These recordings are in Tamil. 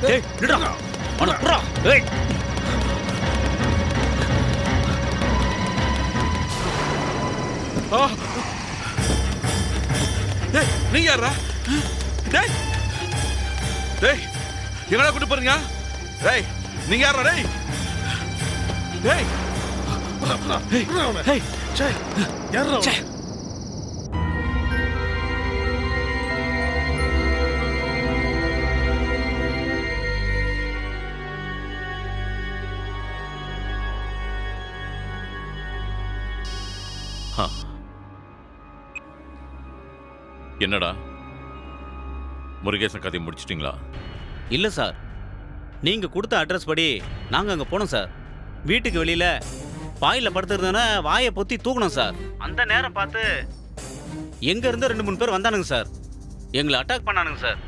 டேய் நிடா அவன புறா ஏய் டேய் நீ யாரா டேய் டேய் எங்கடா கூட்டி போறீங்க டேய் நீங்க யாரா டேய் டேய் ஏய் சே யாரா சே என்னடா முருகேசன் கதை முடிச்சிட்டீங்களா? இல்ல சார், நீங்க கொடுத்த அட்ரஸ் படி நாங்க அங்க போனோம் சார். வீட்டுக்கு வெளியில பாயில படுத்துறதுனா வாயை பொத்தி தூக்கணும் சார். அந்த நேரம் பார்த்து எங்க இருந்து 2-3 பேர் வந்தானுங்க சார். எங்களை அட்டாக் பண்ணானுங்க சார்.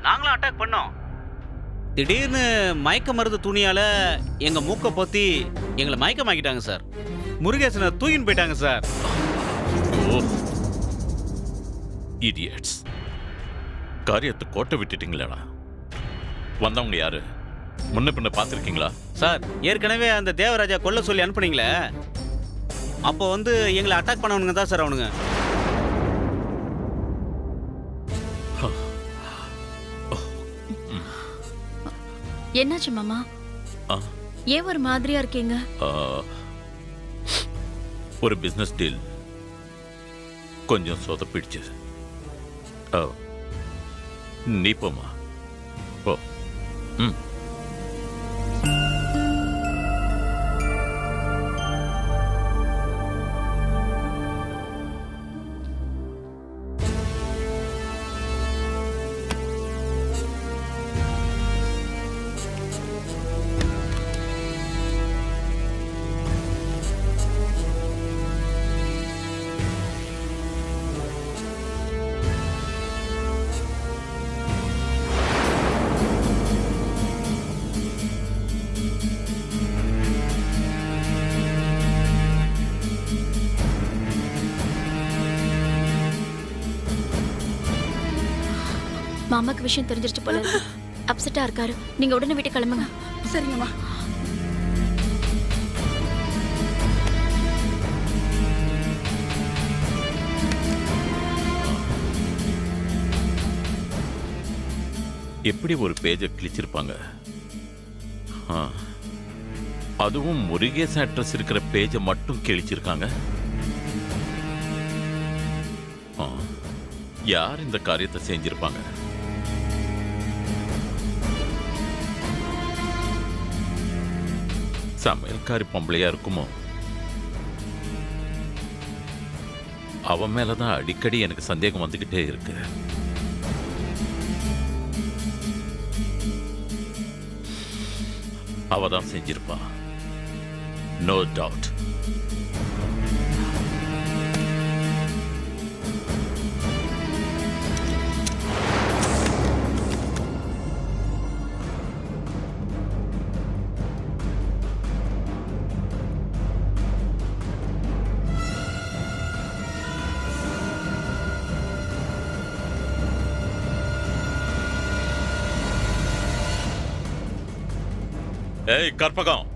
நாங்களும் அட்டாக் பண்ணோம். திடீர்னு மயக்க மருந்து துணியால எங்க மூக்க பொத்தி எங்களை மயக்கமாக்கிட்டாங்க சார். முருகேசனை தூக்கின்னு போயிட்டாங்க சார். ஓ இடியட்ஸ், காரியத்தை கோட்டை விட்டுட்டீங்களா? வந்தவங்க யாரு? முன்ன பின்ன பார்த்துருக்கீங்களா? சார், ஏற்கனவே அந்த தேவராஜா கொல்ல சொல்லி அனுப்புனீங்களே, அப்போ வந்து எங்களை அட்டாக் பண்ணவனுங்க தான் சார் அவனுங்க. என்னாச்சு மாமா? ஏன் ஒரு மாதிரியா இருக்கீங்க? ஒரு பிசினஸ் டீல் கொஞ்சம் சொதப்பிடுச்சு. நீ போமா போ. மாமாக்கு விஷயம் தெரிஞ்சிருச்சு போல இருக்கு. அப்செட்டா இருக்காரு. நீங்க உடனே வீட்டுக்கு கிளம்புங்க. சரிங்கம்மா. எப்படி ஒரு பேஜை கிழிச்சிருப்பாங்க? அதுவும் முருகேச அட்ரஸ் இருக்கிற பேஜை மட்டும் கிழிச்சிருக்காங்க. யார் இந்த காரியத்தை செஞ்சிருப்பாங்க? சமையல்காரி பொம்பளையா இருக்குமோ? அவன் மேலதான் அடிக்கடி எனக்கு சந்தேகம் வந்துகிட்டே இருக்கு. அவதான் செஞ்சிருப்பா, நோ டவுட். ஏய் கற்பகம்.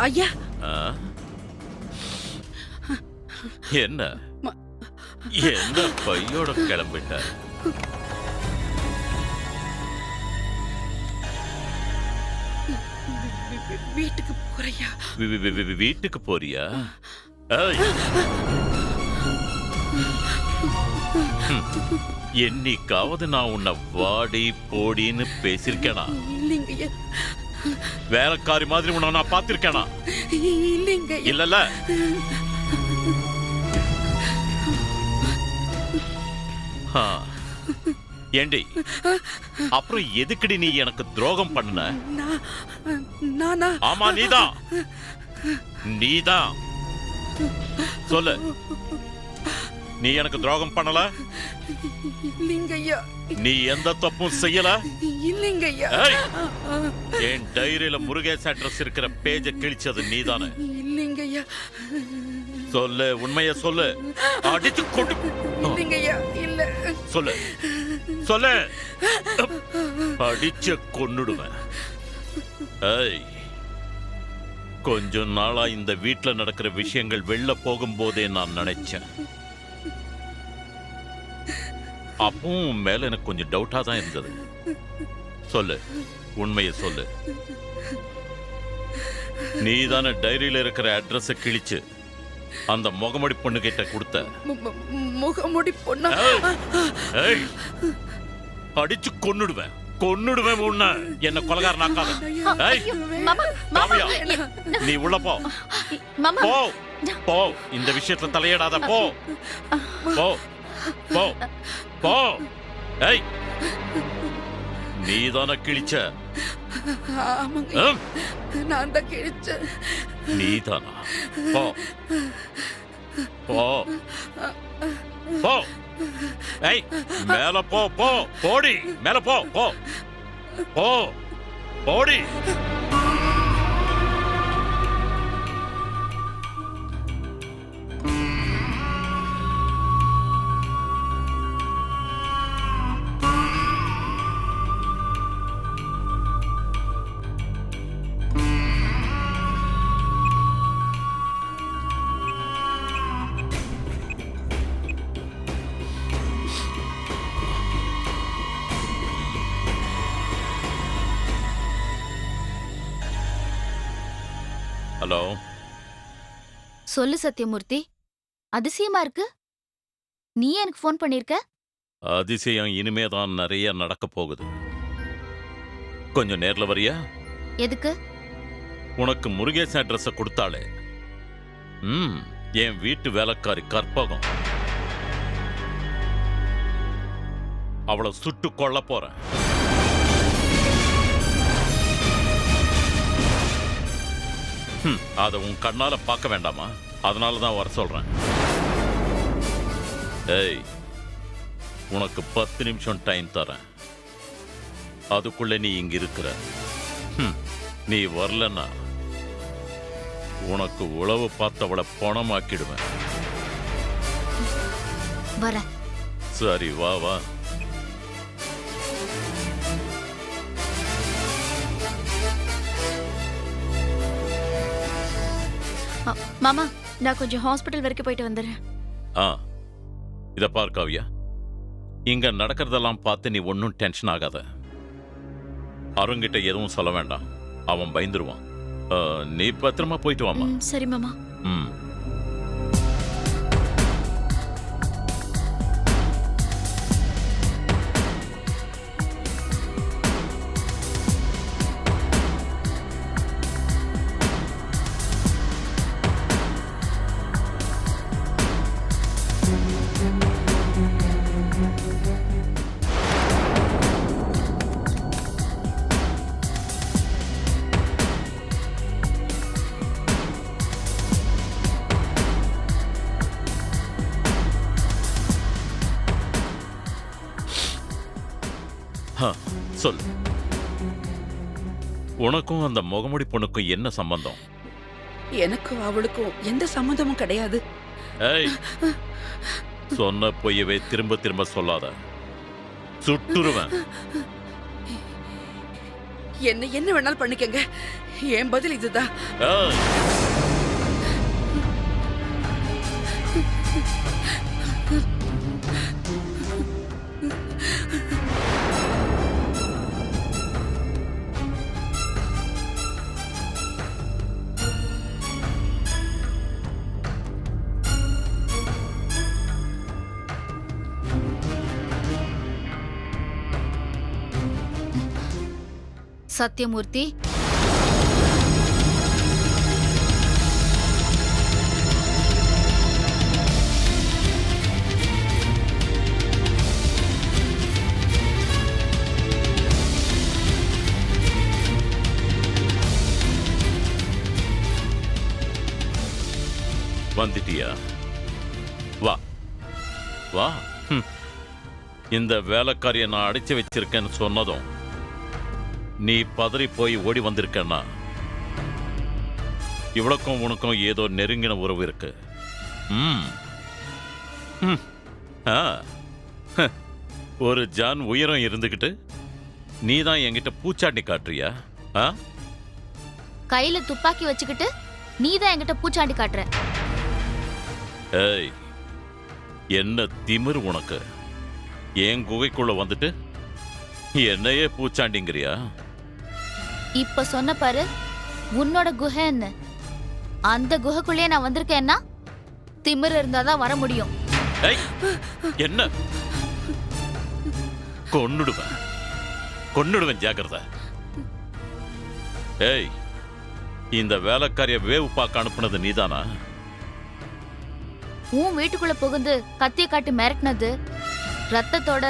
ஐயா. என்ன என்ன பையோட கிளம்பிட்ட? வீட்டுக்கு போறியா? வீட்டுக்கு போறியா? என்னைக்காவது நான் உன்னை வாடி போடின்னு பேசிருக்கேனா? இல்லைங்கய்யா. வேலைக்காரி மாதிரி உன்னை நான் பார்த்திருக்கேனா? இல்லைங்க. இல்லல்ல. ஏண்டி, அப்புறம் எதுக்குடி நீ எனக்கு துரோகம் பண்ண? நானா? ஆமா நீதான். நீதான். சொல்லு, நீ எனக்கு துரோகம் பண்ணல? இல்லைங்கய்யா. நீ எந்த தப்பும் செய்யல? இல்லைங்கய்யா. என் டைரியில முருகேச அட்ரஸ் இருக்கிற பேஜை கிழிச்சது நீதானே? இல்லைங்கய்யா. சொல்லு, உண்மைய சொல்லு. அடிச்சு கொண்டு இல்லைங்க ஐயா, இல்ல. சொல்லு சொல்லு. அடிச்சு கொன்னுடுவேன். ஏய், கொஞ்ச நாளா இந்த வீட்ல நடக்கிற விஷயங்கள் வெளில போகும்போதே நான் நினைச்சேன். அப்பவும் உன் மேல எனக்கு கொஞ்சம் டவுட்டா தான் இருந்தது. சொல்லு, உண்மையை சொல்லு. நீ தானே டைரியில இருக்கிற அட்ரஸ கிழிச்சு அந்த முகமடி பொண்ணு கிட்ட கொடுத்த? முகமுடி பொண்ணா? ஏய், அடிச்சு கொன்னுடுவேன், கொன்னுடுவேன் உன்னை. என்ன கொலகாரன் ஆக்காத. ஏய், மாமா, மாமா, காவியா, நீ உள்ள போ. மாமா. போ போ, இந்த விஷயத்துல தலையிடாத. போ போ போ போ. ஏய், நீதான கிழிச்ச? ஆமாங்க, ம்? நான் தான் கிழிச்சேன். நீதானா? போ போ போ. ஏய், மேல போ. போ போடி, மேல போ. போ போ போடி. ஹலோ, சொல்லு சத்யமூர்த்தி. அதிசயமா இருக்கு. நீ எனக்கு ஃபோன் பண்ணிருக்க? அதிசயம் இனிமே தான் நிறைய நடக்க போகுது. கொஞ்சம் நேர்ல வரியா? எதுக்கு? உனக்கு முருகேசன் அட்ரஸ கொடுத்தாளே, என் வீட்டு வேலைக்காரி கற்பகம், அவளை சுட்டு கொல்ல போறேன். அதை உன் கண்ணால பார்க்க வேண்டாமா? அதனால தான் வர சொல்றேன். ஏய், உனக்கு 10 நிமிஷம் டைம் தரேன். அதுக்குள்ள நீ இங்க இருக்கிற. நீ வரலன்னா உனக்கு உளவு பார்த்தவளை பணமாக்கிடுவேன். வர. சரி, வா வா. மாமா, நான் கொஞ்சம் ஹாஸ்பிட்டல் வரைக்கும் போயிட்டு வந்துடுறேன். இத பார் காவியா, இங்க நடக்கிறதெல்லாம் பார்த்து நீ ஒன்னும் டென்ஷன் ஆகாத. அருங்கிட்ட எதுவும் சொல்ல வேண்டாம், அவன் பயந்துருவான். நீ பத்திரமா போயிட்டு வாமா. சரி மாமா. சொல்லு, உனக்கும் அந்த முகமுடி பொண்ணுக்கும் என்ன சம்பந்தம்? எனக்கும் அவளுக்கும் எந்த சம்மந்தமும் கிடையாது. ஏய், சொன்ன பொய்யவே திரும்ப திரும்ப சொல்லாத, சுட்டுருவேன். என்ன வேணாலும் பண்ணிக்கங்க, என் பதில் இதுதான். ஏய், சத்யமூர்த்தி, வந்துட்டியா? வா வா. இந்த வேலைக்காரியை நான் அடைச்சு வச்சிருக்கேன்னு சொன்னதும் நீ பதறி போய் ஓடி வந்திருக்கன்னா, இவளுக்கும் உனக்கும் ஏதோ நெருங்கின உறவு இருக்கு. ம் ம். ஆ. ஹ. ஒரு ஜான் உயரம் இருந்துக்கிட்டு நீ தான் என்கிட்ட பூச்சாண்டி காட்டுறியா? ஆ? கையில துப்பாக்கி வச்சுக்கிட்டு நீ தான் என்கிட்ட பூச்சாண்டி காட்டுற. ஏய், என்ன திமிரு உனக்கு? என் குகைக்குள்ள வந்துட்டு என்னையே பூச்சாண்டிங்கிறியா? இப்ப சொன்ன பாரு, உன்னோட குகைன்னு. அந்த குகைக்குள்ளேயே நான் வந்திருக்கேன்னா திமிரு இருந்தாதான் வர முடியும். ஏய், என்ன? கொன்னுடுவேன் ஜாக்கிரதை. ஏய், இந்த வேலைக்காரிய வேவு பார்க்க அனுப்புனது நீதானா? உன் வீட்டுக்குள்ள புகுந்து கத்திய காட்டி மிரட்டினது, ரத்தத்தோட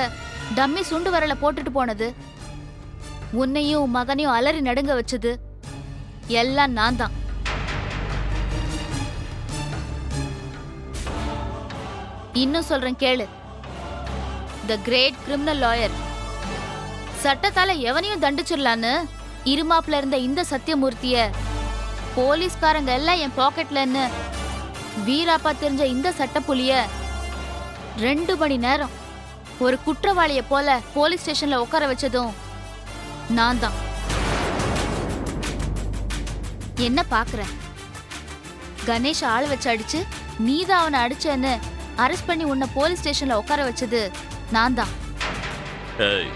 டம்மி சுண்டு வரல போட்டுட்டு போனது, உன்னையும் உன் மகனையும் அலறி நடுங்க வச்சது எல்லாம் நான் தான். இன்னும் சொல்றேன் கேளு. தி கிரேட் கிரிமினல் லாயர், சட்டத்தால எவனையும் தண்டிச்சிடலான்னு இருமாப்புல இருந்த இந்த சத்தியமூர்த்திய போலீஸ்காரங்க எல்லாம் என் பாக்கெட்லன்னு வீராப்பா தெரிஞ்ச இந்த சட்டப்புலிய 2 மணி நேரம் ஒரு குற்றவாளிய போல போலீஸ் ஸ்டேஷன்ல உட்கார வச்சதும் நான் தான். என்ன பாக்குற? கணேஷ் ஆள வச்சு அடிச்சு நீதான் அவனை அடிச்சேன்னு அரெஸ்ட் பண்ணி உன்னை போலீஸ் ஸ்டேஷன்ல உட்கார வச்சது நான் தான். ஏய்,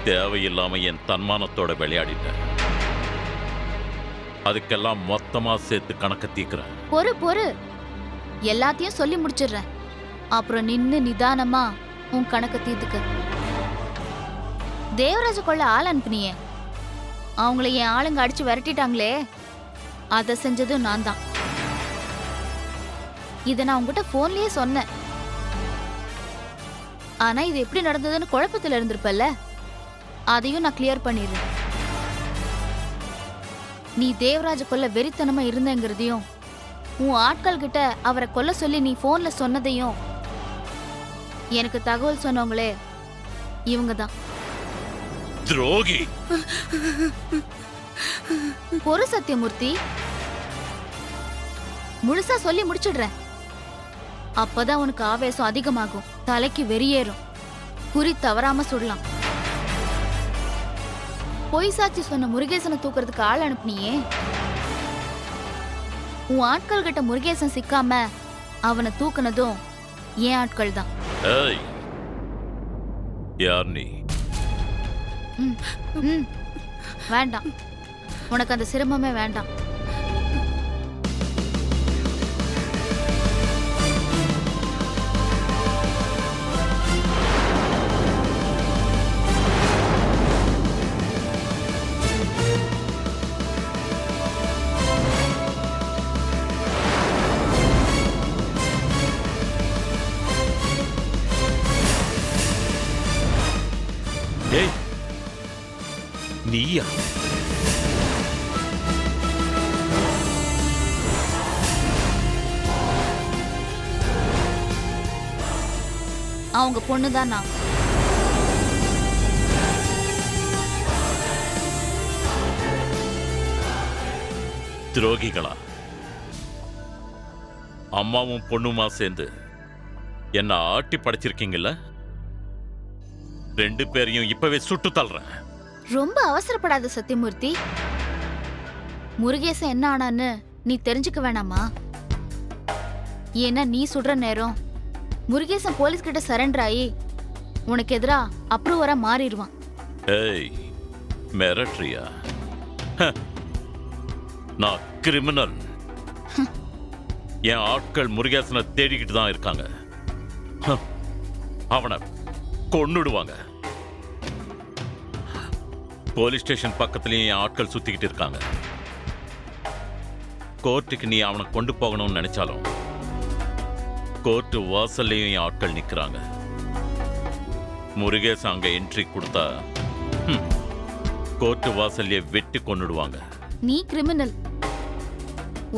தேவையில்லாம என் தன்மானத்தோட விளையாடிட்ட. அதுக்கெல்லாம் மொத்தமா சேர்த்து கணக்க தீக்கிறேன். பொறு எல்லாத்தையும் சொல்லி முடிச்சிடுறேன். அப்புறம் நின்னு நிதானமா உன் கணக்க தீர்த்துக்க. தேவராஜ கொள்ள ஆள் அனுப்புனியே, அவங்கள என் ஆளுங்க அடிச்சு விரட்டிட்டாங்களே, அதை செஞ்சதும் நான் தான். இதை நான் உங்ககிட்ட போன்லயே சொன்னேன். ஆனா இது எப்படி நடந்ததுன்னு குழப்பத்துல இருந்திருப்பல்ல, அதையும் நான் கிளியர் பண்ணிடுறேன். நீ தேவராஜ கொல்ல வெறித்தனமா இருந்தங்கிறதையும், உன் ஆட்கள் கிட்ட அவரை கொல்ல சொல்லி நீ போன்ல சொன்னதையும் எனக்கு தகவல் சொன்னவங்களே இவங்க தான். துரோகி! பொறு சத்தியமூர்த்தி, முழுசா சொல்லி முடிச்சிடுறேன். அப்பதான் உனக்கு ஆவேசம் அதிகமாகும், தலைக்கு வெறியேறும், குறி தவறாம சுடலாம். பொய் சாட்சி சொன்ன முருகேசனை தூக்குறதுக்கு ஆள் அனுப்புனியே, உன் ஆட்கள் கிட்ட முருகேசன் சிக்காம அவனை தூக்குனதும் என் ஆட்கள் தான். ஏய், யார் நீ? வேண்டாம், உனக்கு அந்த சிரமமே வேண்டாம். ஏய், நீயா? அவங்க பொண்ணுதான் நான். துரோகிகளா? அம்மாவும் பொண்ணுமா சேர்ந்து என்ன ஆட்டி படைச்சிருக்கீங்கல்ல? 2 பேரையும் இப்பவே சுட்டு தள்ளுறேன். ரொம்ப அவசரப்படாத சத்தியமூர்த்தி. முருகேசன் என்ன ஆனான்னு நீ தெரிஞ்சுக்க வேணாமா? ஏன்னா நீ சுடுற நேரம் முருகேசன் போலீஸ் கிட்ட சரண்டர் ஆகி உனக்கு எதிரா அப்ரூவரா மாறிடுவான். ஏய், மிரட்ரியா? நான் கிரிமினல். என் ஆட்கள் முருகேசனை தேடிக்கிட்டு தான் இருக்காங்க. அவனை கொன்னுடுவாங்க. போலீஸ் ஸ்டேஷன் பக்கத்துலயும் என் ஆட்கள் சுத்திக்கிட்டு இருக்காங்க. கோர்ட்டுக்கு நீ அவனை கொண்டு போகணும்னு நினைச்சாலும் கோர்ட்டு வாசல்லையும் என் ஆட்கள் நிக்கிறாங்க. முருகேசன் அங்க என்ட்ரி கொடுத்தா கோர்ட்டு வாசல்லையே வெட்டி கொன்னுடுவாங்க. நீ கிரிமினல்,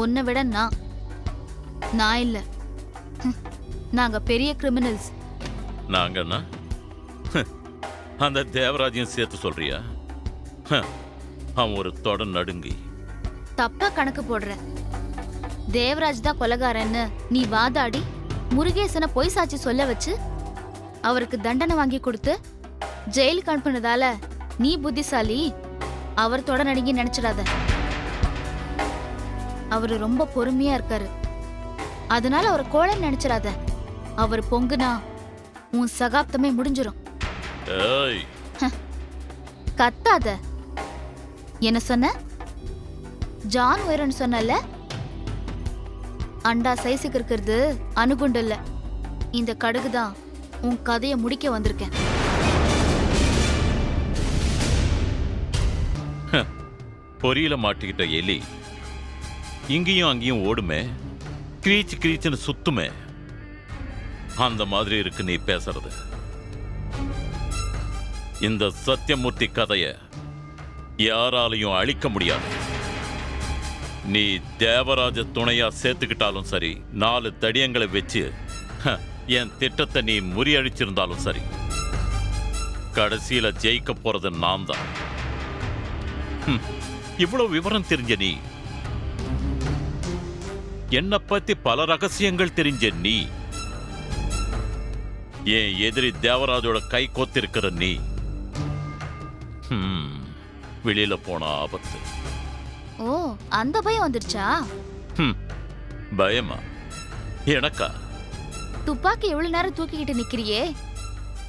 உன்னை விட நான் இல்ல. நாங்க பெரிய கிரிமினல்ஸ். நாங்கன்னா அந்த தேவராஜையும் சேர்த்து சொல்றியா? அவன் ஒரு தொட நடுங்கி. தப்பா கணக்கு போடுற. தேவராஜ் தான் கொலைகாரன்னு நீ வாதாடி முருகேசனை பொய் சாட்சி சொல்ல வச்சு அவருக்கு தண்டனை வாங்கி கொடுத்து ஜெயிலுக்கு அனுப்புனதால நீ புத்திசாலி, அவர் தொட நடுங்கி நினைச்சிடாத. அவரு ரொம்ப பொறுமையா இருக்காரு, அதனால அவரை கோழைன்னு நினைச்சிடாத. அவர் பொங்குனா உன் சகாப்தமே முடிஞ்சிரும். ஏய், கத்தாத. என்ன சொன்ன? ஜான் ஒயரன் சொன்னல? அண்டா சைஸுக்கு இருக்கிறது அணுகுண்டு இல்ல. இந்த கடுகு தான் உன் கதையை முடிக்க வந்திருக்கேன். பொரியல மாட்டிக்கிட்ட எலி இங்கேயும் அங்கேயும் ஓடுமே, கிரீச்சு கிரீச்சுன்னு சுத்துமே. அந்த மாதிரி இருக்கு நீ பேசுறது. இந்த சத்தியமூர்த்தி கதைய யாராலையும் அழிக்க முடியாது. நீ தேவராஜ துணையா சேர்த்துக்கிட்டாலும் சரி, 4 தடியங்களை வச்சு என் திட்டத்தை நீ முறியடிச்சிருந்தாலும் சரி, கடைசியில ஜெயிக்க போறது நான் தான். இவ்வளவு விவரம் தெரிஞ்ச நீ, என்னை பத்தி பல ரகசியங்கள் தெரிஞ்ச நீ, என் எதிரி தேவராஜோட கை கோத்திருக்கிற நீ, வெளியில போன ஆபத்து. ஓ, அந்த பயம் வந்துருச்சா? பயமா? எனக்கா? துப்பாக்கி எவ்வளவு நேரம் தூக்கிக்கிட்டு நிக்கிறியே,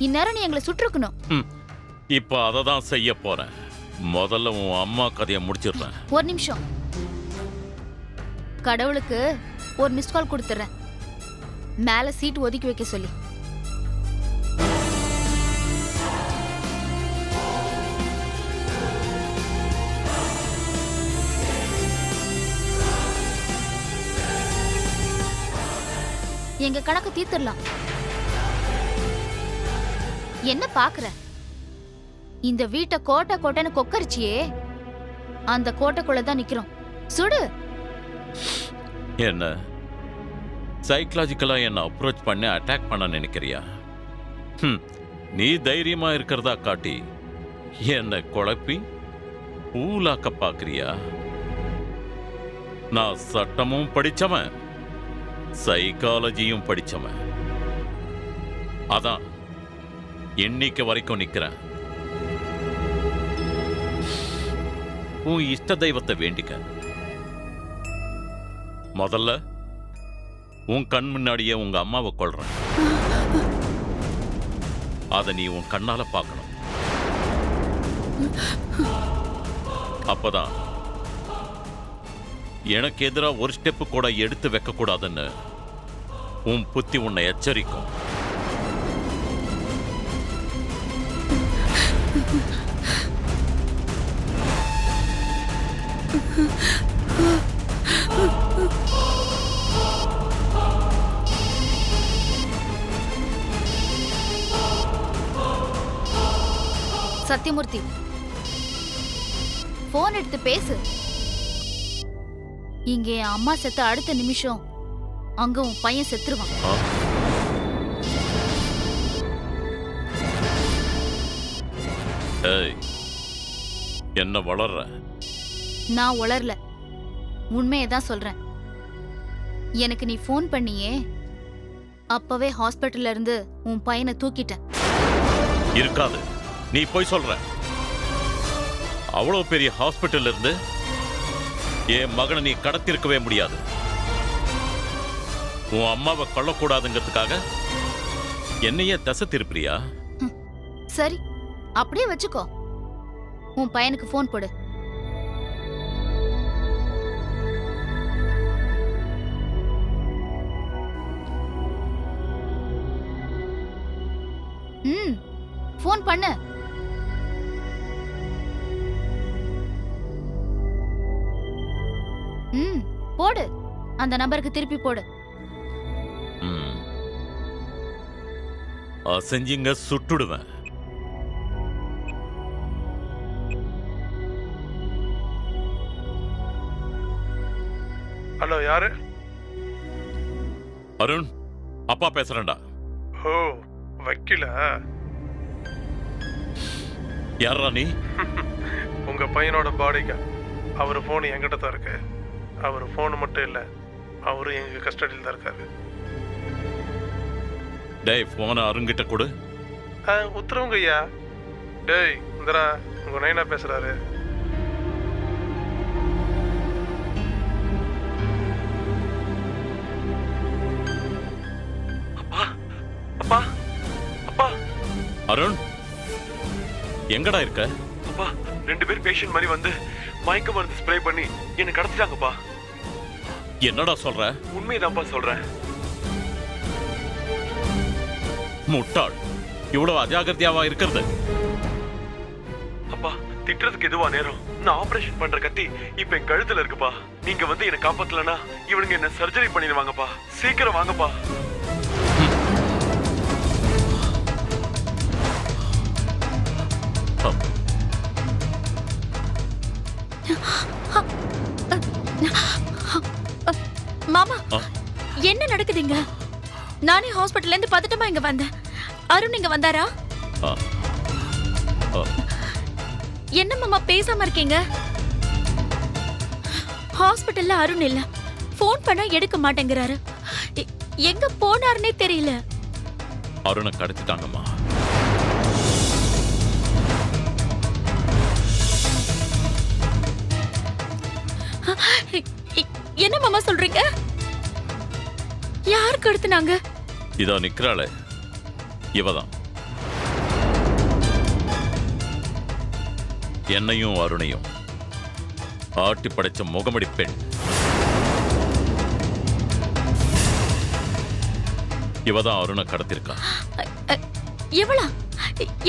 இந்நேரம் நீ எங்களை சுட்டிருக்கணும். இப்ப அதை தான் செய்ய போறேன். முதல்ல உன் அம்மா கதையை முடிச்சிடுறேன். ஒரு நிமிஷம், கடவுளுக்கு ஒரு மிஸ் கால் கொடுத்துறேன், மேல சீட் ஒதுக்கி வைக்க சொல்லி. எங்க கணக்கு தீர்த்திடலாம். என்ன பாக்குற? இந்த வீட்டை கோட்டை கோட்டைன்னு கொக்கரிச்சியே, அந்த கோட்டைக்குள்ளதான் நிக்கிறோம். சுடு. என்ன சைக்கலாஜிக்கலா என்ன அப்ரோச் பண்ணி அட்டாக் பண்ண நினைக்கிறியா? நீ தைரியமா இருக்கிறதா காட்டி என்ன குழப்பி ஊலாக்க பாக்குறியா? நான் சட்டமும் படிச்சவன், சைக்காலஜியும் படிச்சவன். அதான் இன்னைக்கு வரைக்கும் நிக்கிறேன். உன் இஷ்ட தெய்வத்தை வேண்டிக்க. முதல்ல உன் கண் முன்னாடியே உங்க அம்மாவை கொல்றேன். அத நீ உன் கண்ணால பார்க்கணும். அப்பதான் எனக்கு எதிராக ஒரு ஸ்டெப்பு கூட எடுத்து வைக்க கூடாதுன்னு உன் புத்தி உன்னை எச்சரிக்கும். சத்தியமூர்த்தி, போன் எடுத்து பேசு. இங்க என் அம்மா செத்த அடுத்த நிமிஷம் அங்க உன் பையன் செத்துருவான். ஏய், என்ன வளர்ற? நான் உளரல, உண்மையதான் சொல்றேன். எனக்கு நீ போன் பண்ணியே, அப்பவே ஹாஸ்பிட்டல்ல இருந்து உன் பையனை தூக்கிட்டேன். இருக்காது, நீ போய் சொல்ற. அவ்வளவு பெரிய ஹாஸ்பிட்டல்ல இருந்து என் மகனை நீ கடத்திருக்கவே முடியாது. உன் அம்மாவை கொல்லக்கூடாதுங்கிறதுக்காக என்னையே தசை திருப்பியா? சரி, அப்படியே வச்சுக்கோ. உன் பையனுக்கு போன் போடு. போன் பண்ணு. போடு, அந்த நம்பருக்கு திருப்பி போடு. செஞ்சிங்க சுட்டுடுவேன். ஹலோ, யாரு? அருண், அப்பா பேசுறேன்டா. ஓ, வக்கீல? யாரா நீ? உங்க பையனோட பாடிங்க. அவர் போன் என்கிட்ட தான் இருக்கு. அவர் போன் மட்டும் இல்ல, அவரும் எங்கள் கஸ்டடியில் தான் இருக்காரு. டேய் போனை அருங்கிட்ட கொடு. உத்தரவுங்க ஐயா. டேய் இந்தரா, உங்கள் நைனா பேசுகிறாரு. அப்பா அப்பா அப்பா. அருண் எங்கடா இருக்க? அப்பா 2 பேர் பேஷண்ட் மாதிரி வந்து மயக்க மருந்து ஸ்ப்ரே பண்ணி என்ன கடத்திட்டாங்கப்பா. என்னடா சொல்ற? உண்மைதான்ப்பா சொல்றேன். முட்டாள், இவ்வளவு அஜாகிரதையாவா இருக்கிறது? அப்பா திட்டுறதுக்கு எதுவா நேரம்? நான் ஆபரேஷன் பண்ற கத்தி இப்ப என் கழுத்துல இருக்குப்பா. நீங்க வந்து என்ன காப்பாத்தலனா இவனுங்க என்ன சர்ஜரி பண்ணிடுவாங்கப்பா. சீக்கிரம் வாங்கப்பா. மாமா என்ன நடக்குதுங்க? நானே ஹாஸ்பிடல்ல இருந்து பதட்டமா இங்க வந்தேன். அருண் இங்க வந்தாரா? என்ன மாமா பேசாம இருக்கீங்க? ஹாஸ்பிடல்ல அருண் இல்ல. போன் பண்ணா எடுக்க மாட்டேங்கிறாரு. எங்க போனாருன்னே தெரியல. அருணை கடத்திட்டாங்கம்மா. என்ன மாமா சொல்றீங்க? யார் கடத்துனாங்க? இதோ நிக்கிறாளே இவதான். என்னையும் அருணையும் ஆட்டி படைச்ச முகமடி பெண் இவதான் அருணை கடத்திருக்கா. எவ்வளா?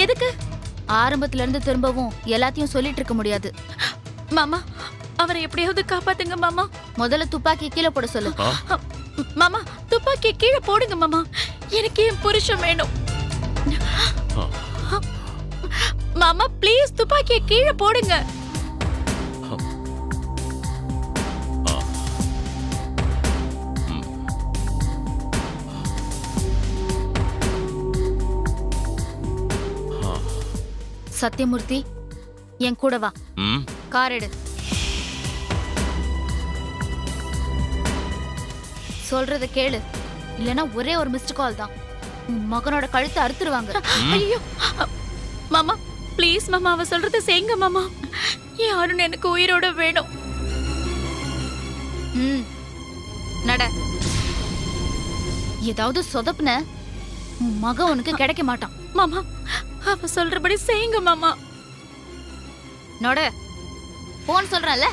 எதுக்கு? ஆரம்பத்துல இருந்து திரும்பவும் எல்லாத்தையும் சொல்லிட்டு இருக்க முடியாது மாமா. அவரை எப்படியாவது காப்பாத்துங்க மாமா. முதல்ல துப்பாக்கி கீழே போட சொல்லு. மாமா துப்பாக்கி கீழே போடுங்க மாமா. எனக்கு என் புருஷன் வேணும் மாமா. ப்ளீஸ் துப்பாக்கியை கீழே போடுங்க. சத்யமூர்த்தி என் கூட வா. கார் எடு. சொல்றத கேளு, இல்லனா ஒரே ஒரு மிஸ்டு கால் தான். உன் மகனோட கழுத்தை அறுத்துருவாங்க. ஐயோ மாமா ப்ளீஸ் மாமா, அவ சொல்றத செய்யுங்க மாமா. என் அருண் எனக்கு உயிரோட வேணும். நட. ஏதாவது சொதப்புன உன் மகன் உனக்கு கிடைக்க மாட்டான் மாமா. அவ சொல்றபடி செய்யுங்க மாமா. நட போன் சொல்றல.